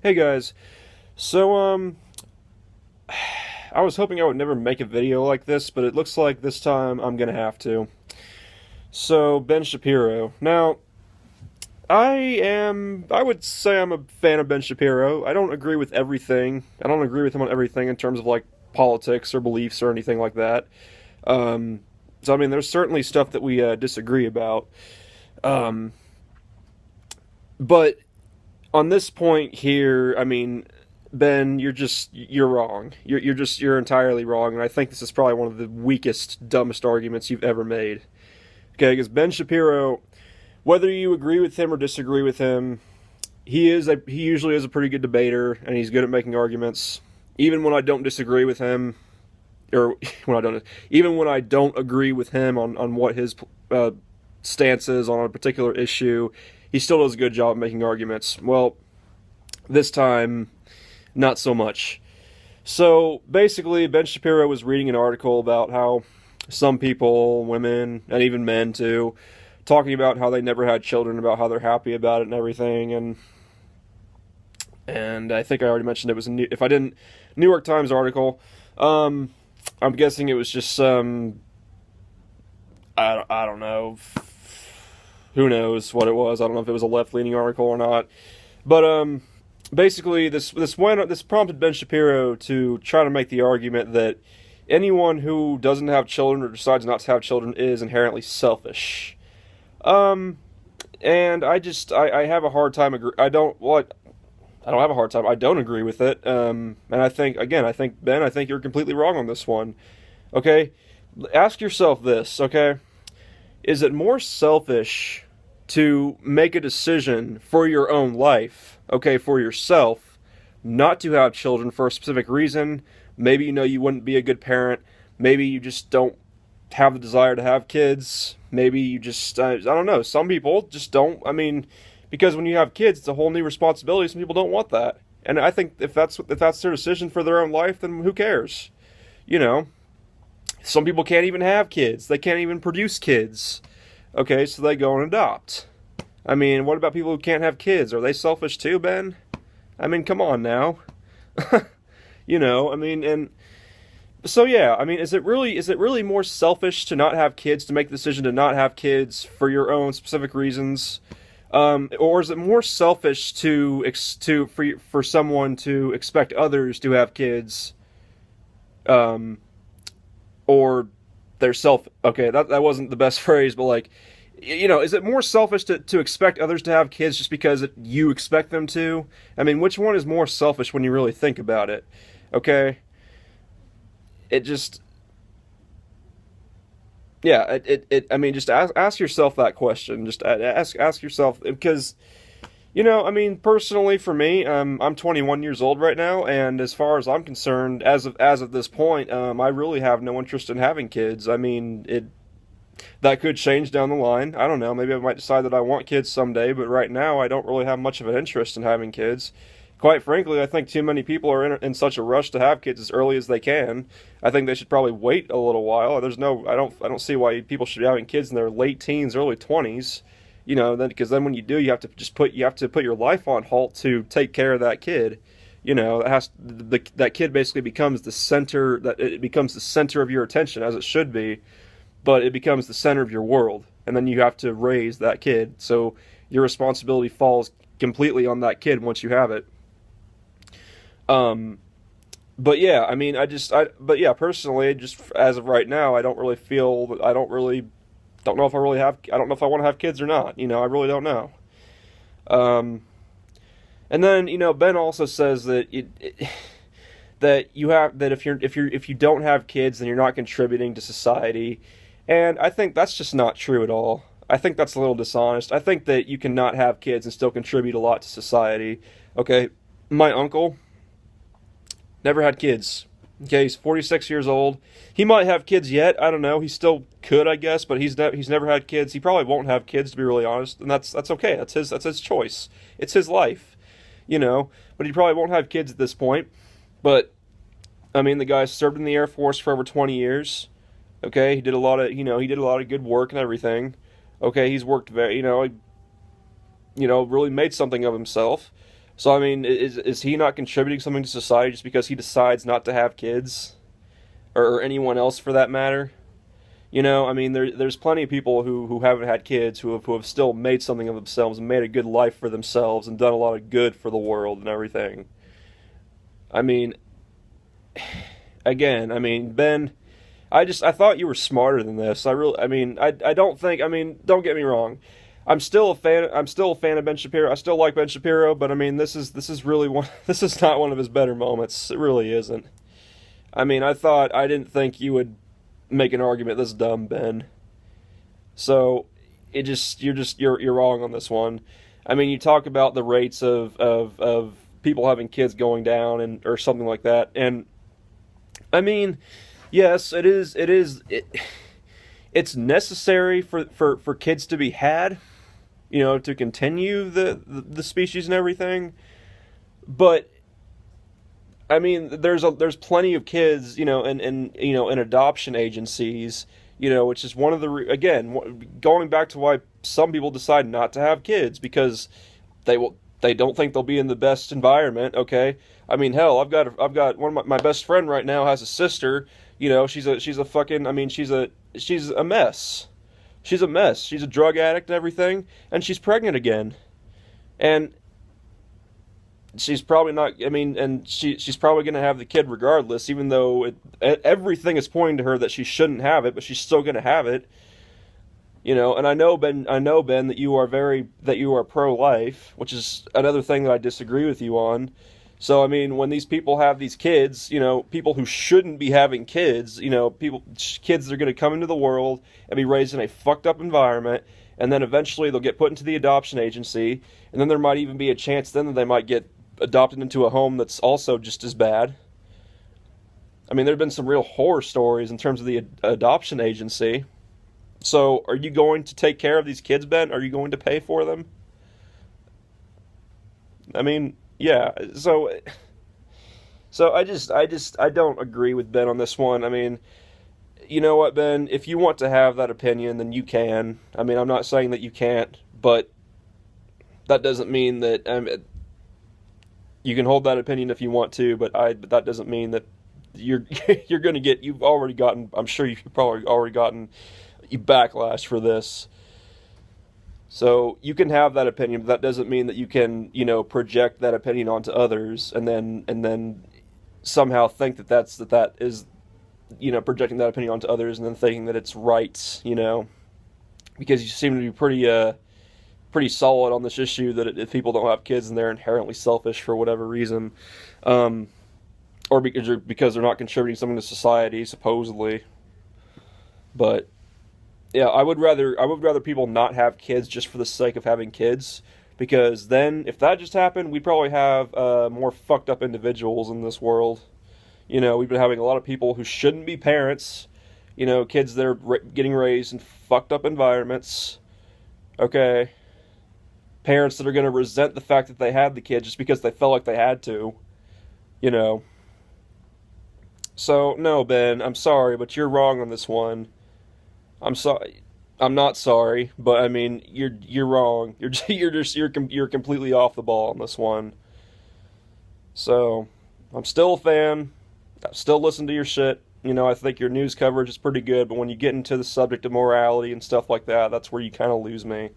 Hey guys, so I was hoping I would never make a video like this, but it looks like this time I'm gonna have to. So, Ben Shapiro. Now, I would say I'm a fan of Ben Shapiro. I don't agree with everything. I don't agree with him on everything in terms of like politics or beliefs or anything like that. Um, so I mean, there's certainly stuff that we disagree about. Um, but on this point here, I mean, Ben, you're wrong. You're entirely wrong, and I think this is probably one of the weakest, dumbest arguments you've ever made. Okay, because Ben Shapiro, whether you agree with him or disagree with him, he usually is a pretty good debater, and he's good at making arguments. Even when I don't disagree with him, or when I don't, even when I don't agree with him on what his uh, stance is on a particular issue, he still does a good job of making arguments. Well, this time, not so much. So basically, Ben Shapiro was reading an article about how some people, women, and even men too, talking about how they never had children, about how they're happy about it and everything, and I think I already mentioned it was a if I didn't, New York Times article. Um, I'm guessing it was just some I don't know, who knows what it was. I don't know if it was a left leaning article or not, but basically this prompted Ben Shapiro to try to make the argument that anyone who doesn't have children or decides not to have children is inherently selfish. Um, and I have a hard time agree. I don't have a hard time. I don't agree with it. And I think Ben, I think you're completely wrong on this one. Okay, ask yourself this. Okay, is it more selfish to make a decision for your own life, okay, for yourself, not to have children for a specific reason? Maybe you know you wouldn't be a good parent. Maybe you just don't have the desire to have kids. Maybe you just, I don't know. Some people just don't. I mean, because when you have kids, it's a whole new responsibility. Some people don't want that. And I think if that's their decision for their own life, then who cares? You know, some people can't even have kids. They can't even produce kids. Okay, so they go and adopt. I mean, what about people who can't have kids? Are they selfish too, Ben? I mean, come on now. You know, I mean, and so yeah, I mean, is it really more selfish to not have kids, to make the decision to not have kids for your own specific reasons? Or is it more selfish for someone to expect others to have kids, um, or their self? Okay, that wasn't the best phrase, but like, you know, is it more selfish to expect others to have kids just because you expect them to? I mean, which one is more selfish when you really think about it? Okay, it just, yeah, I mean, just ask yourself that question. Just ask yourself, because you know, I mean, personally for me, I'm 21 years old right now, and as far as I'm concerned, as of this point, I really have no interest in having kids. I mean, it that could change down the line. I don't know. Maybe I might decide that I want kids someday, but right now I don't really have much of an interest in having kids. Quite frankly, I think too many people are in such a rush to have kids as early as they can. I think they should probably wait a little while. I don't see why people should be having kids in their late teens, early 20s. You know, then because then when you do, you have to put your life on halt to take care of that kid. You know, that kid basically becomes the center, that it becomes the center of your attention, as it should be, but it becomes the center of your world, and then you have to raise that kid. So your responsibility falls completely on that kid once you have it. Um, but yeah, I mean, but yeah, personally, just as of right now, I don't really feel, I don't know if I don't know if I want to have kids or not. You know, I really don't know. Um, and then, you know, Ben also says that that you have that if you don't have kids, then you're not contributing to society, and I think that's just not true at all. I think that's a little dishonest. I think that you cannot have kids and still contribute a lot to society. Okay, my uncle never had kids. Okay, he's 46 years old. He might have kids yet. I don't know. He still could, I guess, but he's never had kids. He probably won't have kids, to be really honest, and that's okay. That's his choice. It's his life, you know. But he probably won't have kids at this point. But I mean, the guy served in the Air Force for over 20 years. Okay, he did a lot of good work and everything. Okay, he's worked very, really made something of himself. So I mean, is he not contributing something to society just because he decides not to have kids, or anyone else for that matter? You know, I mean, there's plenty of people who haven't had kids who have still made something of themselves and made a good life for themselves and done a lot of good for the world and everything. I mean, again, I mean, Ben, I thought you were smarter than this. I mean, I don't think. I mean, don't get me wrong. I'm still a fan of Ben Shapiro. I still like Ben Shapiro, but I mean, this is really one. This is not one of his better moments. It really isn't. I mean, I didn't think you would make an argument this dumb, Ben. So you're wrong on this one. I mean, you talk about the rates of people having kids going down and or something like that, and I mean, yes, it's necessary for kids to be had, you know, to continue the species and everything. But I mean, there's plenty of kids, you know, in adoption agencies, you know, which is one of the again going back to why some people decide not to have kids because they don't think they'll be in the best environment. Okay, I mean, hell, I've got one of my best friend right now has a sister. You know, she's a fucking. I mean, she's a mess. She's a mess. She's a drug addict and everything, and she's pregnant again, and she's probably not. I mean, and she's probably going to have the kid regardless, even though everything is pointing to her that she shouldn't have it, but she's still going to have it. You know, and I know Ben that you are pro-life, which is another thing that I disagree with you on. So I mean, when these people have these kids, you know, people who shouldn't be having kids, you know, kids that are going to come into the world and be raised in a fucked up environment, and then eventually they'll get put into the adoption agency, and then there might even be a chance then that they might get adopted into a home that's also just as bad. I mean, there have been some real horror stories in terms of the adoption agency. So, are you going to take care of these kids, Ben? Are you going to pay for them? I mean, yeah. So I don't agree with Ben on this one. I mean, you know what, Ben? If you want to have that opinion, then you can. I mean, I'm not saying that you can't, but that doesn't mean that you can hold that opinion if you want to. But that doesn't mean that you're you're going to get. You've already gotten. I'm sure you've probably already gotten backlash for this. So you can have that opinion, but that doesn't mean that you can, you know, project that opinion onto others and then somehow think that is, you know, projecting that opinion onto others and then thinking that it's right, you know, because you seem to be pretty solid on this issue that if people don't have kids and they're inherently selfish for whatever reason, or because they're not contributing something to society supposedly, but. Yeah, I would rather people not have kids just for the sake of having kids, because then if that just happened, we'd probably have more fucked up individuals in this world. You know, we've been having a lot of people who shouldn't be parents. You know, kids that are getting raised in fucked up environments. Okay, parents that are going to resent the fact that they had the kid just because they felt like they had to. You know. So no, Ben, I'm sorry, but you're wrong on this one. I'm sorry. I'm not sorry, but I mean you're wrong. You're completely off the ball on this one. So, I'm still a fan. I still listen to your shit. You know, I think your news coverage is pretty good, but when you get into the subject of morality and stuff like that, that's where you kind of lose me.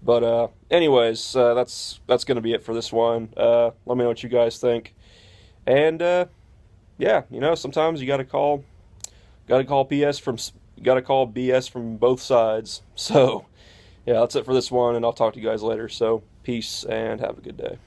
But anyways, that's gonna be it for this one. Let me know what you guys think. And yeah, you know, sometimes you gotta call BS from both sides. So, yeah, that's it for this one, and I'll talk to you guys later. So, peace, and have a good day.